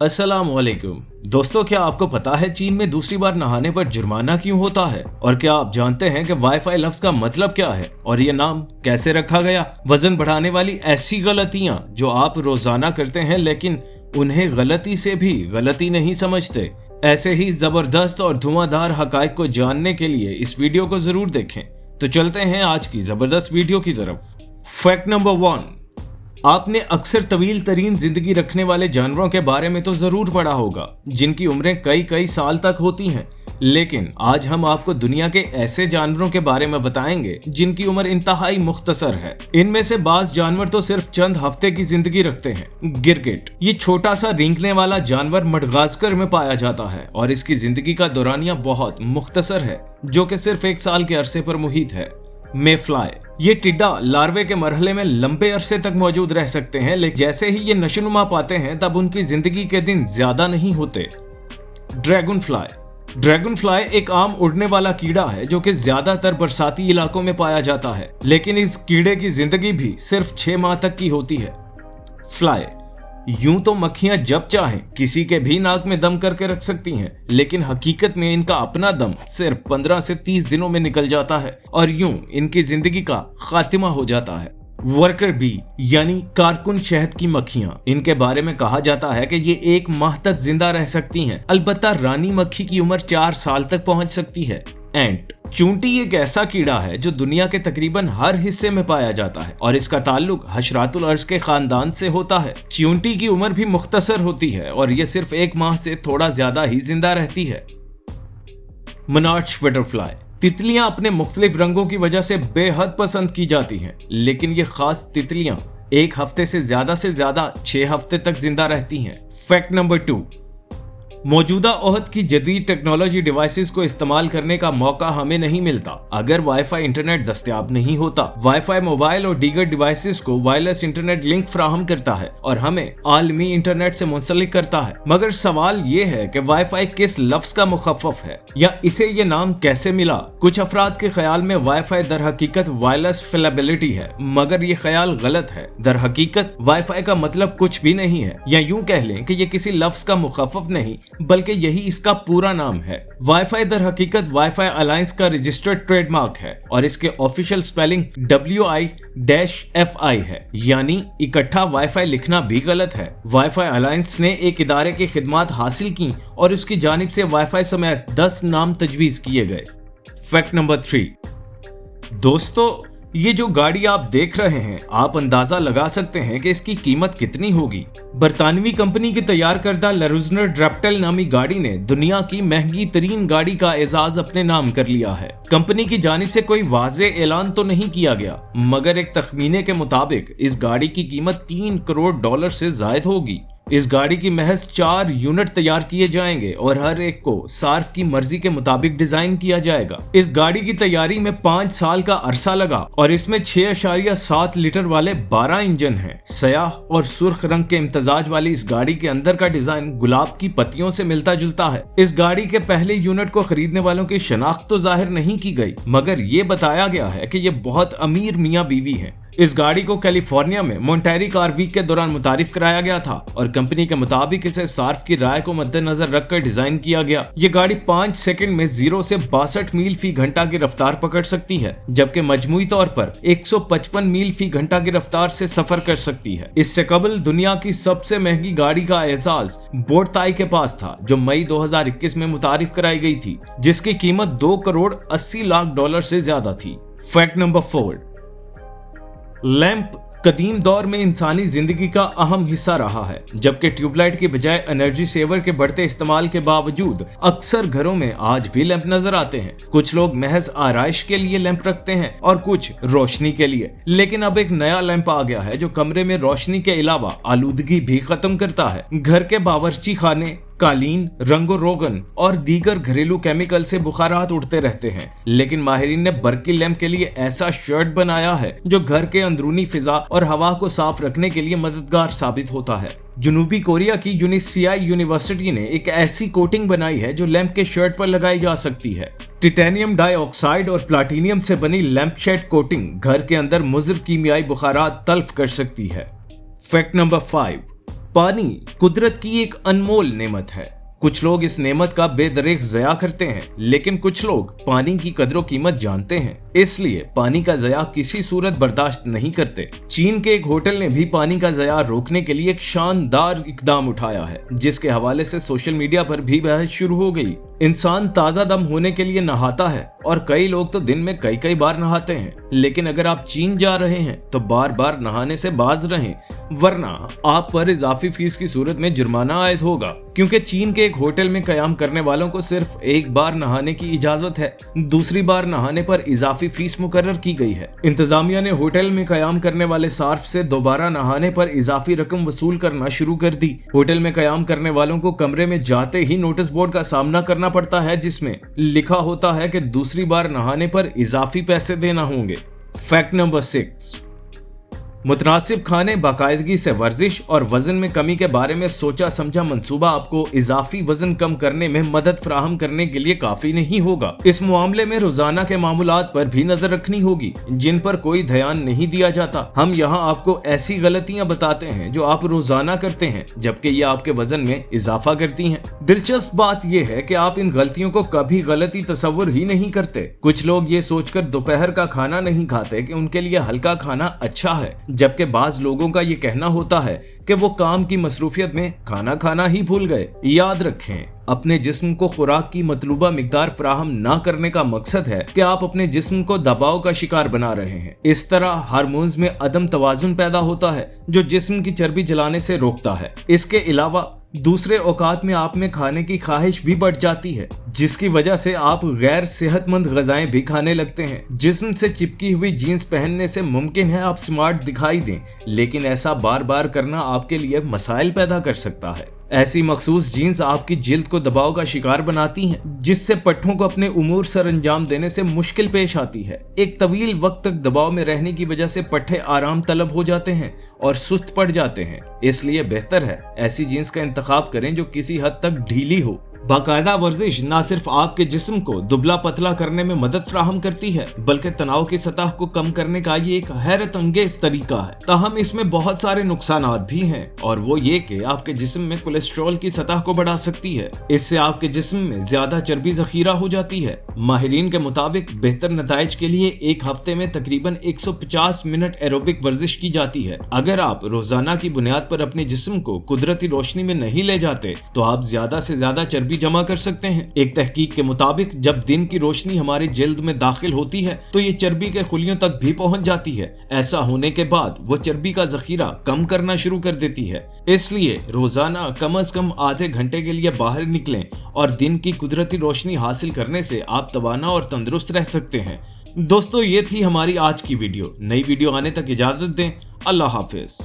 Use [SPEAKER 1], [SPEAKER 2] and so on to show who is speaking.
[SPEAKER 1] अस्सलाम वालेकुम दोस्तों, क्या आपको पता है चीन में दूसरी बार नहाने पर जुर्माना क्यों होता है? और क्या आप जानते हैं कि वाईफाई लफ्ज का मतलब क्या है और ये नाम कैसे रखा गया? वजन बढ़ाने वाली ऐसी गलतियां जो आप रोजाना करते हैं लेकिन उन्हें गलती से भी गलती नहीं समझते। ऐसे ही जबरदस्त और धुआंधार हकाइक को जानने के लिए इस वीडियो को जरूर देखें। तो चलते हैं आज की जबरदस्त वीडियो की तरफ। फैक्ट नंबर 1, आपने अक्सर तवील तरीन जिंदगी रखने वाले जानवरों के बारे में तो जरूर पढ़ा होगा जिनकी उम्रें कई साल तक होती हैं, लेकिन आज हम आपको दुनिया के ऐसे जानवरों के बारे में बताएंगे जिनकी उम्र इंतहाई मुख्तसर है। इनमें से बाज जानवर तो सिर्फ चंद हफ्ते की जिंदगी रखते हैं। गिरगिट, ये छोटा सा रेंगने वाला जानवर मडगास्कर में पाया जाता है और इसकी जिंदगी का दौरानिया बहुत मुख्तसर है जो कि सिर्फ 1 साल के अरसे पर मुहित है। मेफ्लाई, ये टिड्डा लार्वे के मरहले में लंबे अरसे तक मौजूद रह सकते हैं, लेकिन जैसे ही ये नशोनुमा पाते हैं तब उनकी जिंदगी के दिन ज्यादा नहीं होते। ड्रैगन फ्लाई एक आम उड़ने वाला कीड़ा है जो कि ज्यादातर बरसाती इलाकों में पाया जाता है, लेकिन इस कीड़े की जिंदगी भी सिर्फ 6 माह तक की होती है। फ्लाई, यूं तो मक्खियां जब चाहें किसी के भी नाक में दम करके रख सकती हैं, लेकिन हकीकत में इनका अपना दम सिर्फ 15 से 30 दिनों में निकल जाता है और यूं इनकी जिंदगी का खात्मा हो जाता है। वर्कर बी यानी कारकुन शहद की मक्खियां, इनके बारे में कहा जाता है कि ये 1 माह तक जिंदा रह सकती हैं। अलबत्ता रानी मक्खी की उम्र 4 साल तक पहुंच सकती है। एंट, चूंटी एक ऐसा कीड़ा है जो दुनिया के तकरीबन हर हिस्से में पाया जाता है और इसका ताल्लुक हशरातुल अर्ज के खानदान से होता है। चूंटी की उम्र भी मुख्तसर होती है और ये सिर्फ 1 माह से थोड़ा ज्यादा ही जिंदा रहती है। मोनार्च बटरफ्लाई, तितलियां अपने मुख्तलिफ रंगों की वजह से बेहद पसंद की जाती हैं, लेकिन ये खास तितलियां 1 हफ्ते से ज्यादा 6 हफ्ते तक जिंदा रहती हैं। फैक्ट नंबर 2, मौजूदा ओहद की जदीद टेक्नोलॉजी डिवाइसेस को इस्तेमाल करने का मौका हमें नहीं मिलता अगर वाईफाई इंटरनेट दस्तयाब नहीं होता। वाईफाई मोबाइल और दीगर डिवाइसेस को वायरलेस इंटरनेट लिंक फराहम करता है और हमें आलमी इंटरनेट से मुंसलिक करता है। मगर सवाल ये है कि वाईफाई किस लफ्ज का मुखफ़फ़ है या इसे ये नाम कैसे मिला? कुछ अफराद के ख्याल में वाईफाई दर हकीकत वायरलेस फिलेबिलिटी है, मगर ये ख्याल गलत है। दर हकीकत वाईफाई का मतलब कुछ भी नहीं है, या यूं कह लें कि ये किसी लफ्ज का मुखफ़फ़ नहीं बल्कि यही इसका पूरा नाम है। वाईफाई दर हकीकत वाईफाई अलायंस का रजिस्टर्ड ट्रेडमार्क है और इसके ऑफिशियल स्पेलिंग WI-FI है, यानी इकट्ठा वाईफाई लिखना भी गलत है। वाईफाई अलायंस ने एक इदारे की खिदमत हासिल की और उसकी जानिब से वाईफाई समेत 10 नाम तजवीज किए गए। फैक्ट नंबर 3, दोस्तों ये जो गाड़ी आप देख रहे हैं, आप अंदाजा लगा सकते हैं कि इसकी कीमत कितनी होगी। बरतानवी कंपनी की तैयार करदा लरुजनर ड्रेप्टल नामी गाड़ी ने दुनिया की महंगी तरीन गाड़ी का एजाज अपने नाम कर लिया है। कंपनी की जानिब से कोई वाज़े ऐलान तो नहीं किया गया, मगर एक तखमीने के मुताबिक इस गाड़ी की कीमत $3 करोड़ से जायद होगी। इस गाड़ी की महज 4 यूनिट तैयार किए जाएंगे और हर एक को सार्फ की मर्जी के मुताबिक डिजाइन किया जाएगा। इस गाड़ी की तैयारी में 5 साल का अरसा लगा और इसमें 6.7 लीटर वाले 12 इंजन हैं। सयाह और सुर्ख रंग के इम्तजाज वाली इस गाड़ी के अंदर का डिजाइन गुलाब की पत्तियों से मिलता जुलता है। इस गाड़ी के पहले यूनिट को खरीदने वालों की शनाख्त तो जाहिर नहीं की गई, मगर ये बताया गया है कि ये बहुत अमीर मियाँ बीवी हैं। इस गाड़ी को कैलिफोर्निया में मोंटेरी कार वीक के दौरान मुतारिफ कराया गया था और कंपनी के मुताबिक इसे सार्फ की राय को मद्देनजर रखकर डिजाइन किया गया। ये गाड़ी 5 सेकंड में 0 से 62 मील फी घंटा की रफ्तार पकड़ सकती है, जबकि मजमूई तौर पर 155 मील फी घंटा की रफ्तार से सफर कर सकती है। इससे कबल दुनिया की सबसे महंगी गाड़ी का एजाज बोटताई के पास था, जो मई 2021 में मुतारिफ कराई गई थी, जिसकी कीमत $2.80 से ज्यादा थी। फैक्ट नंबर 4, लैंप कदीम दौर में इंसानी जिंदगी का अहम हिस्सा रहा है, जबकि ट्यूबलाइट की बजाय एनर्जी सेवर के बढ़ते इस्तेमाल के बावजूद अक्सर घरों में आज भी लैंप नजर आते हैं। कुछ लोग महज आराइश के लिए लैंप रखते हैं और कुछ रोशनी के लिए, लेकिन अब एक नया लैंप आ गया है जो कमरे में रोशनी के अलावा आलूदगी भी खत्म करता है। घर के बावर्ची खाने, कालीन, रंगो रोगन और दीगर घरेलू केमिकल से बुखारात उठते रहते हैं, लेकिन माहिरीन ने बर्की लैंप के लिए ऐसा शर्ट बनाया है जो घर के अंदरूनी फिजा और हवा को साफ रखने के लिए मददगार साबित होता है। जनूबी कोरिया की यूनिसियाई यूनिवर्सिटी ने एक ऐसी कोटिंग बनाई है जो लैंप के शर्ट पर लगाई जा सकती है। टिटेनियम डाइऑक्साइड और प्लाटिनियम से बनी लैंप शेड कोटिंग घर के अंदर मुज़र कीमियाई बुखारात तल्फ कर सकती है। फैक्ट नंबर 5, पानी कुदरत की एक अनमोल नेमत है। कुछ लोग इस नेमत का बेदरेक ज़या करते हैं, लेकिन कुछ लोग पानी की कदर कीमत जानते हैं, इसलिए पानी का ज़या किसी सूरत बर्दाश्त नहीं करते। चीन के एक होटल ने भी पानी का ज़या रोकने के लिए एक शानदार इकदाम उठाया है, जिसके हवाले से सोशल मीडिया पर भी बहस शुरू हो गई। इंसान ताज़ा दम होने के लिए नहाता है और कई लोग तो दिन में कई बार नहाते हैं, लेकिन अगर आप चीन जा रहे हैं तो बार बार नहाने से बाज रहें, वरना आप पर इजाफी फीस की सूरत में जुर्माना आयद होगा, क्योंकि चीन के एक होटल में कयाम करने वालों को सिर्फ एक बार नहाने की इजाजत है। दूसरी बार नहाने पर इजाफी फीस मुकर्रर की गई है। इंतजामिया ने होटल में कयाम करने वाले सार्फ से दोबारा नहाने पर इजाफी रकम वसूल करना शुरू कर दी। होटल में कयाम करने वालों को कमरे में जाते ही नोटिस बोर्ड का सामना करना पड़ता है, जिसमें लिखा होता है कि दूसरी बार नहाने पर इजाफी पैसे देना होंगे। फैक्ट नंबर 6, मुतनासिब खाने, बाकायदगी से वर्जिश और वजन में कमी के बारे में सोचा समझा मंसूबा आपको इजाफी वजन कम करने में मदद फराहम करने के लिए काफी नहीं होगा। इस मामले में रोजाना के मामूलात पर भी नजर रखनी होगी, जिन पर कोई ध्यान नहीं दिया जाता। हम यहाँ आपको ऐसी गलतियाँ बताते हैं जो आप रोजाना करते हैं, जबकि ये आपके वजन में इजाफा करती हैं। दिलचस्प बात यह है कि आप इन गलतियों को कभी गलती तस्वुर ही नहीं करते। कुछ लोग ये सोचकर दोपहर का खाना नहीं खाते कि उनके लिए हल्का खाना अच्छा है, जबकि बाज लोगों का ये कहना होता है कि वो काम की मसरूफियत में खाना खाना ही भूल गए। याद रखें, अपने जिस्म को खुराक की मतलूबा मिकदार फराहम ना करने का मकसद है कि आप अपने जिस्म को दबाव का शिकार बना रहे हैं। इस तरह हार्मोन्स में अदम तवाजुन पैदा होता है, जो जिस्म की चर्बी जलाने से रोकता है। इसके अलावा दूसरे औकात में आप में खाने की ख्वाहिश भी बढ़ जाती है, जिसकी वजह से आप गैर सेहतमंद ग़िज़ाएं भी खाने लगते हैं। जिस्म से चिपकी हुई जीन्स पहनने से मुमकिन है आप स्मार्ट दिखाई दें, लेकिन ऐसा बार बार करना आपके लिए मसाइल पैदा कर सकता है। ऐसी मखसूस जीन्स आपकी जिल्द को दबाव का शिकार बनाती हैं, जिससे पट्ठों को अपने उमूर सर अंजाम देने से मुश्किल पेश आती है। एक तवील वक्त तक दबाव में रहने की वजह से पट्ठे आराम तलब हो जाते हैं और सुस्त पड़ जाते हैं। इसलिए बेहतर है ऐसी जीन्स का इंतखाब करें जो किसी हद तक ढीली हो। बाकायदा वर्जिश न सिर्फ आपके जिस्म को दुबला पतला करने में मदद फराहम करती है, बल्कि तनाव की सतह को कम करने का ये एक हैरत अंगेज तरीका है। ताहम इसमें बहुत सारे नुकसानात भी हैं, और वो ये कि आपके जिस्म में कोलेस्ट्रॉल की सतह को बढ़ा सकती है। इससे आपके जिस्म में ज्यादा चर्बी जखीरा हो जाती है। माहिरीन के मुताबिक बेहतर नताइज के लिए एक हफ्ते में तकरीबन 150 मिनट एरोबिक वर्जिश की जाती है। अगर आप रोजाना की बुनियाद पर अपने जिस्म को कुदरती रोशनी में नहीं ले जाते तो आप ज्यादा से ज्यादा चर्बी जमा कर सकते हैं। एक तहकीक के मुताबिक जब दिन की रोशनी हमारे जिल्द में दाखिल होती है तो ये चर्बी के खुलियों तक भी पहुंच जाती है। ऐसा होने के बाद वो चर्बी का जखीरा कम करना शुरू कर देती है। इसलिए रोजाना कम से कम आधे घंटे के लिए बाहर निकलें और दिन की कुदरती रोशनी हासिल करने से आप तवाना और तंदुरुस्त रह सकते हैं। दोस्तों, ये थी हमारी आज की वीडियो। नई वीडियो आने तक इजाजत दें। अल्लाह हाफिज।